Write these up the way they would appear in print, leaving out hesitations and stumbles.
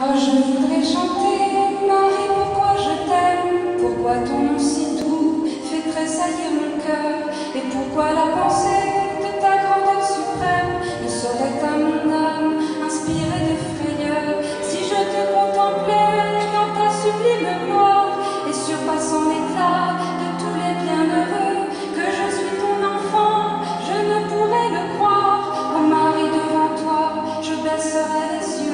Oh, je voudrais chanter, Marie, pourquoi je t'aime, pourquoi ton nom si doux fait tressaillir mon cœur, et pourquoi la pensée de ta grandeur suprême ne saurait à mon âme inspirer de frayeur, si je te contemplais dans ta sublime gloire, et surpassant l'éclat de tous les bienheureux, que je suis ton enfant, je ne pourrais le croire. Oh Marie, devant toi, je baisserai les yeux.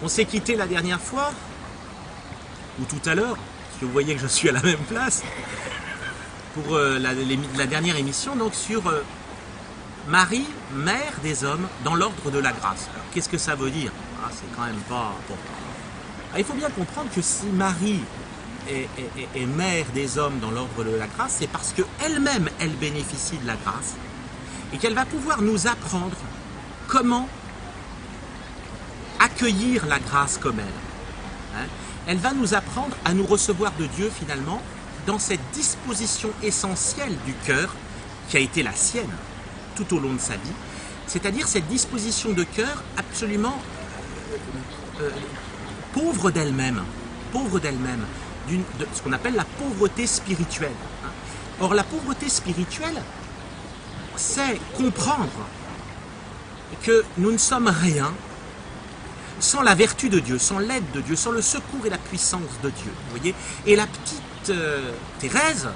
On s'est quitté la dernière fois, ou tout à l'heure, parce que vous voyez que je suis à la même place, pour la dernière émission, donc sur Marie, mère des hommes, dans l'ordre de la grâce. Alors qu'est-ce que ça veut dire? C'est quand même pas... Bon. Alors, il faut bien comprendre que si Marie est mère des hommes dans l'ordre de la grâce, c'est parce qu'elle-même, elle bénéficie de la grâce, et qu'elle va pouvoir nous apprendre comment accueillir la grâce comme elle. Elle va nous apprendre à nous recevoir de Dieu finalement dans cette disposition essentielle du cœur qui a été la sienne tout au long de sa vie, c'est-à-dire cette disposition de cœur absolument pauvre d'elle-même, de ce qu'on appelle la pauvreté spirituelle. Or la pauvreté spirituelle, c'est comprendre que nous ne sommes rien sans la vertu de Dieu, sans l'aide de Dieu, sans le secours et la puissance de Dieu. Vous voyez. Et la petite Thérèse,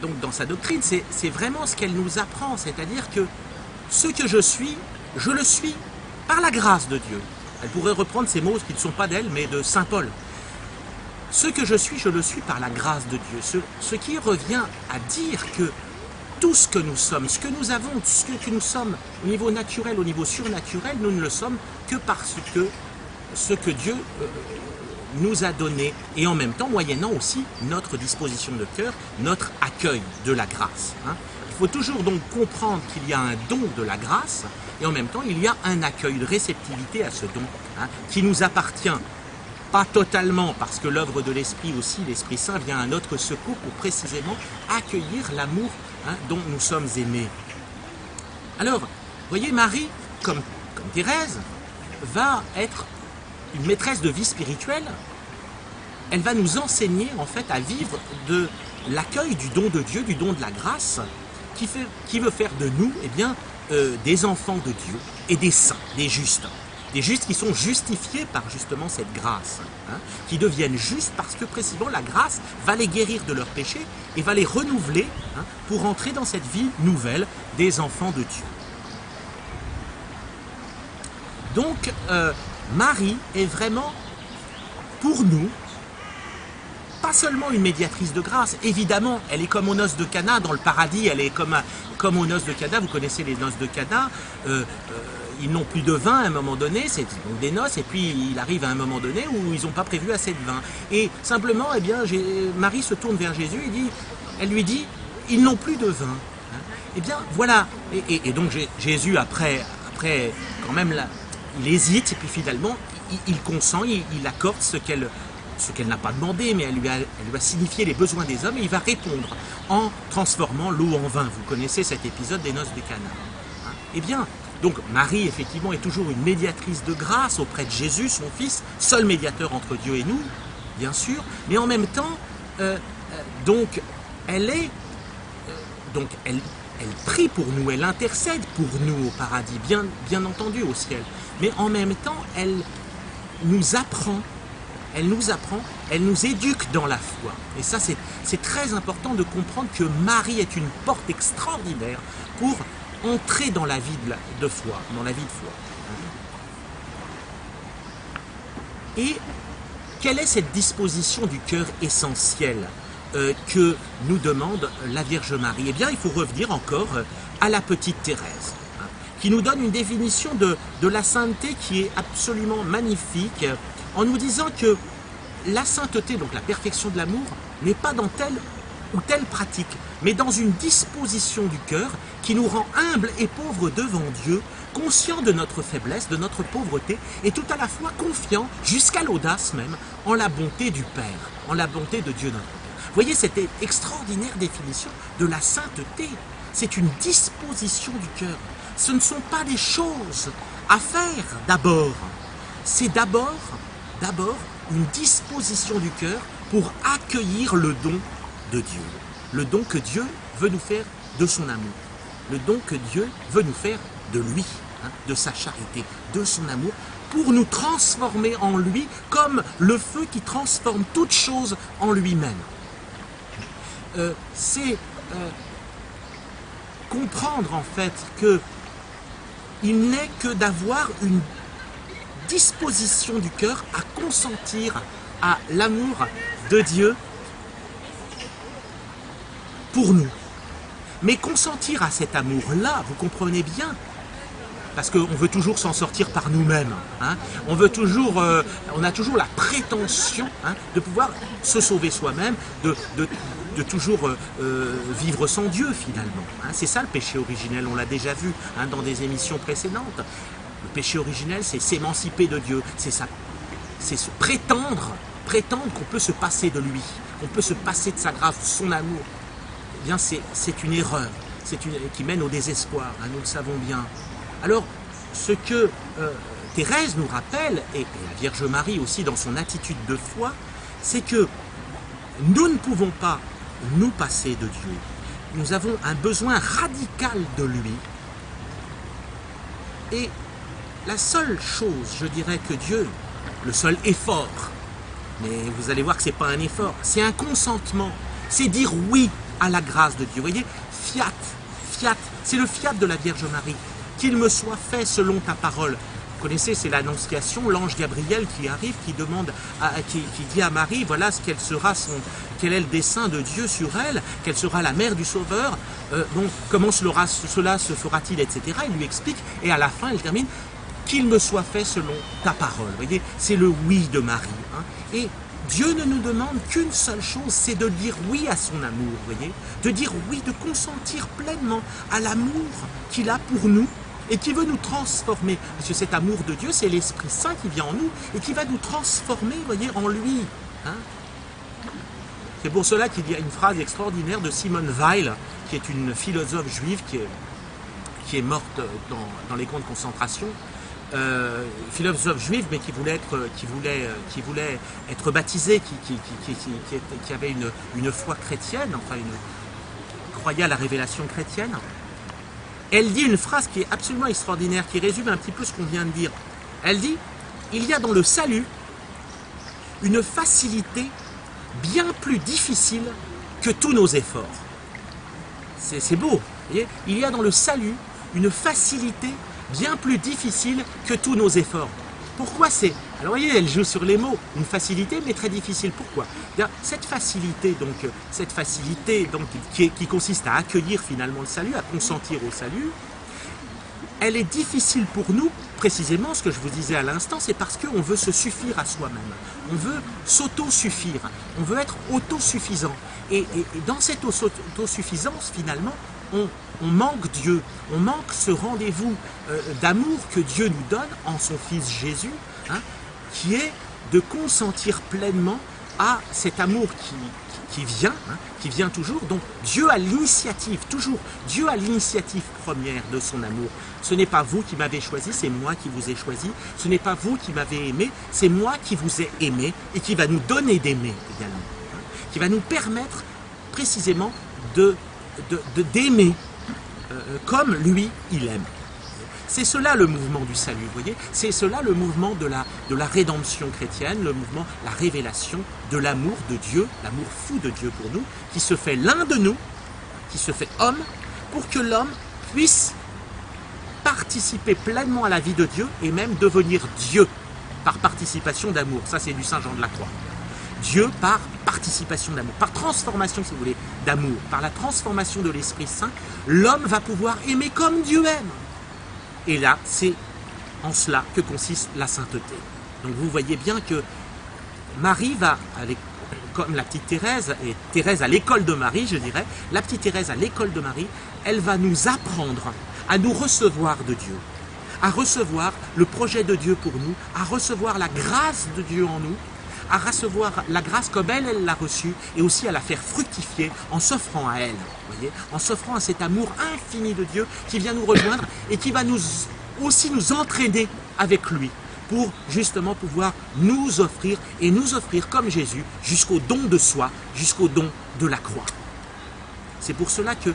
donc dans sa doctrine, c'est vraiment ce qu'elle nous apprend, c'est-à-dire que ce que je suis, je le suis par la grâce de Dieu. Elle pourrait reprendre ces mots qui ne sont pas d'elle, mais de saint Paul. Ce que je suis, je le suis par la grâce de Dieu. Ce qui revient à dire que tout ce que nous sommes, ce que nous avons, ce que nous sommes au niveau naturel, au niveau surnaturel, nous ne le sommes que parce que ce que Dieu nous a donné, et en même temps moyennant aussi notre disposition de cœur, notre accueil de la grâce. Il faut toujours donc comprendre qu'il y a un don de la grâce, et en même temps il y a un accueil, de réceptivité à ce don, qui nous appartient. Pas totalement, parce que l'œuvre de l'Esprit aussi, l'Esprit Saint vient à notre secours pour précisément accueillir l'amour dont nous sommes aimés. Alors, vous voyez, Marie, comme Thérèse, va être une maîtresse de vie spirituelle. Elle va nous enseigner en fait à vivre de l'accueil du don de Dieu, du don de la grâce, qui veut faire de nous des enfants de Dieu et des saints, des justes. Des justes qui sont justifiés par justement cette grâce, qui deviennent justes parce que précisément la grâce va les guérir de leurs péchés et va les renouveler pour entrer dans cette vie nouvelle des enfants de Dieu. Donc Marie est vraiment pour nous pas seulement une médiatrice de grâce, évidemment elle est comme aux noces de Cana dans le paradis, elle est comme aux noces de Cana, vous connaissez les noces de Cana, ils n'ont plus de vin à un moment donné, c'est donc des noces, et puis il arrive à un moment donné où ils n'ont pas prévu assez de vin. Et simplement, Marie se tourne vers Jésus et elle lui dit, ils n'ont plus de vin. Eh bien, voilà. Et donc Jésus, après quand même, là, il hésite, et puis finalement, il consent, il accorde ce qu'elle n'a pas demandé, mais elle lui a signifié les besoins des hommes, et il va répondre en transformant l'eau en vin. Vous connaissez cet épisode des noces de Cana. Eh bien, donc Marie, effectivement, est toujours une médiatrice de grâce auprès de Jésus, son Fils, seul médiateur entre Dieu et nous, bien sûr, mais en même temps, elle prie pour nous, elle intercède pour nous au paradis, bien entendu au ciel, mais en même temps, elle nous apprend, elle nous éduque dans la foi. Et ça, c'est très important de comprendre que Marie est une porte extraordinaire pour entrer dans la vie de foi, dans la vie de foi. Et quelle est cette disposition du cœur essentielle que nous demande la Vierge Marie? Eh bien, il faut revenir encore à la petite Thérèse, qui nous donne une définition de la sainteté qui est absolument magnifique, en nous disant que la sainteté, donc la perfection de l'amour, n'est pas dans telle ou telle pratique, mais dans une disposition du cœur qui nous rend humbles et pauvres devant Dieu, conscients de notre faiblesse, de notre pauvreté, et tout à la fois confiants, jusqu'à l'audace même, en la bonté du Père, en la bonté de Dieu notre Père. Vous voyez cette extraordinaire définition de la sainteté. C'est une disposition du cœur. Ce ne sont pas des choses à faire d'abord. C'est d'abord une disposition du cœur pour accueillir le don de Dieu. Le don que Dieu veut nous faire de son amour. Le don que Dieu veut nous faire de lui, hein, de sa charité, de son amour, pour nous transformer en lui comme le feu qui transforme toute chose en lui-même. C'est comprendre en fait que il n'est que d'avoir une disposition du cœur à consentir à l'amour de Dieu pour nous. Mais consentir à cet amour-là, vous comprenez bien, parce qu'on veut toujours s'en sortir par nous-mêmes. Hein. On a toujours la prétention, hein, de pouvoir se sauver soi-même, de toujours vivre sans Dieu finalement. Hein. C'est ça le péché originel, on l'a déjà vu, hein, dans des émissions précédentes. Le péché originel, c'est s'émanciper de Dieu, c'est se prétendre qu'on peut se passer de lui, qu'on peut se passer de sa grâce, de son amour. Eh bien, c'est une erreur, qui mène au désespoir, hein, nous le savons bien. Alors, ce que Thérèse nous rappelle, et la Vierge Marie aussi dans son attitude de foi, c'est que nous ne pouvons pas nous passer de Dieu. Nous avons un besoin radical de lui. Et la seule chose, je dirais que Dieu, le seul effort, mais vous allez voir que ce n'est pas un effort, c'est un consentement, c'est dire oui à la grâce de Dieu. Vous voyez, fiat, c'est le fiat de la Vierge Marie. Qu'il me soit fait selon ta parole. Vous connaissez, c'est l'annonciation, l'ange Gabriel qui arrive, qui dit à Marie, voilà quel est le dessein de Dieu sur elle, quelle sera la mère du Sauveur, donc comment cela se fera-t-il, etc. Il lui explique, et à la fin, il termine, qu'il me soit fait selon ta parole. Vous voyez, c'est le oui de Marie. Hein. Et Dieu ne nous demande qu'une seule chose, c'est de dire oui à son amour, vous voyez, de dire oui, de consentir pleinement à l'amour qu'il a pour nous, et qui veut nous transformer. Parce que cet amour de Dieu, c'est l'Esprit Saint qui vient en nous et qui va nous transformer, vous voyez, en lui. Hein. C'est pour cela qu'il y a une phrase extraordinaire de Simone Weil, qui est une philosophe juive qui est morte dans les camps de concentration. Philosophe juive, mais qui voulait être baptisée, qui avait une foi chrétienne, enfin croyait à la révélation chrétienne. Elle dit une phrase qui est absolument extraordinaire, qui résume un petit peu ce qu'on vient de dire. Elle dit, il y a dans le salut une facilité bien plus difficile que tous nos efforts. C'est beau, vous voyez. Il y a dans le salut une facilité bien plus difficile que tous nos efforts. Pourquoi c'est... Alors vous voyez, elle joue sur les mots, une facilité mais très difficile. Pourquoi? Cette facilité qui consiste à accueillir finalement le salut, à consentir au salut, elle est difficile pour nous, précisément ce que je vous disais à l'instant, c'est parce qu'on veut se suffire à soi-même. On veut s'auto-suffire, on veut être autosuffisant. Et dans cette autosuffisance, finalement, on manque Dieu, on manque ce rendez-vous d'amour que Dieu nous donne en son Fils Jésus, hein, qui est de consentir pleinement à cet amour qui vient toujours. Donc Dieu a l'initiative, toujours, Dieu a l'initiative première de son amour. Ce n'est pas vous qui m'avez choisi, c'est moi qui vous ai choisi. Ce n'est pas vous qui m'avez aimé, c'est moi qui vous ai aimé et qui va nous donner d'aimer également, hein, qui va nous permettre précisément d'aimer comme lui, il aime. C'est cela le mouvement du salut, vous voyez. C'est cela le mouvement de la rédemption chrétienne, le mouvement, la révélation de l'amour de Dieu, l'amour fou de Dieu pour nous, qui se fait l'un de nous, qui se fait homme, pour que l'homme puisse participer pleinement à la vie de Dieu et même devenir Dieu par participation d'amour. Ça, c'est du Saint Jean de la Croix. Dieu par participation d'amour, par transformation, si vous voulez, d'amour, par la transformation de l'Esprit Saint, l'homme va pouvoir aimer comme Dieu aime. Et là, c'est en cela que consiste la sainteté. Donc vous voyez bien que Marie va, comme la petite Thérèse, et Thérèse à l'école de Marie, je dirais, la petite Thérèse à l'école de Marie, elle va nous apprendre à nous recevoir de Dieu, à recevoir le projet de Dieu pour nous, à recevoir la grâce de Dieu en nous, à recevoir la grâce comme elle l'a reçue, et aussi à la faire fructifier en s'offrant à elle, voyez, en s'offrant à cet amour infini de Dieu qui vient nous rejoindre et qui va nous aussi nous entraîner avec lui pour justement pouvoir nous offrir et nous offrir comme Jésus jusqu'au don de soi, jusqu'au don de la croix. C'est pour cela que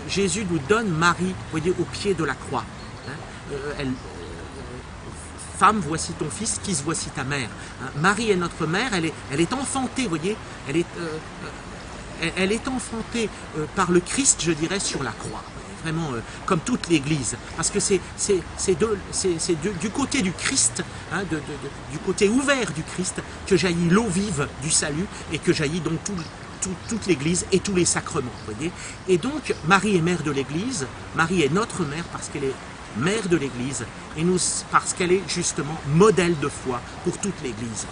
Jésus nous donne Marie, voyez, au pied de la croix. Femme, voici ton fils, fils, voici ta mère. Marie est notre mère, elle est enfantée, voyez, elle est enfantée par le Christ, je dirais, sur la croix. Vraiment, comme toute l'Église. Parce que c'est du côté du Christ, hein, du côté ouvert du Christ, que jaillit l'eau vive du salut et que jaillit donc toute l'Église et tous les sacrements. Voyez. Et donc, Marie est mère de l'Église, Marie est notre mère parce qu'elle est mère de l'Église, et nous parce qu'elle est justement modèle de foi pour toute l'Église.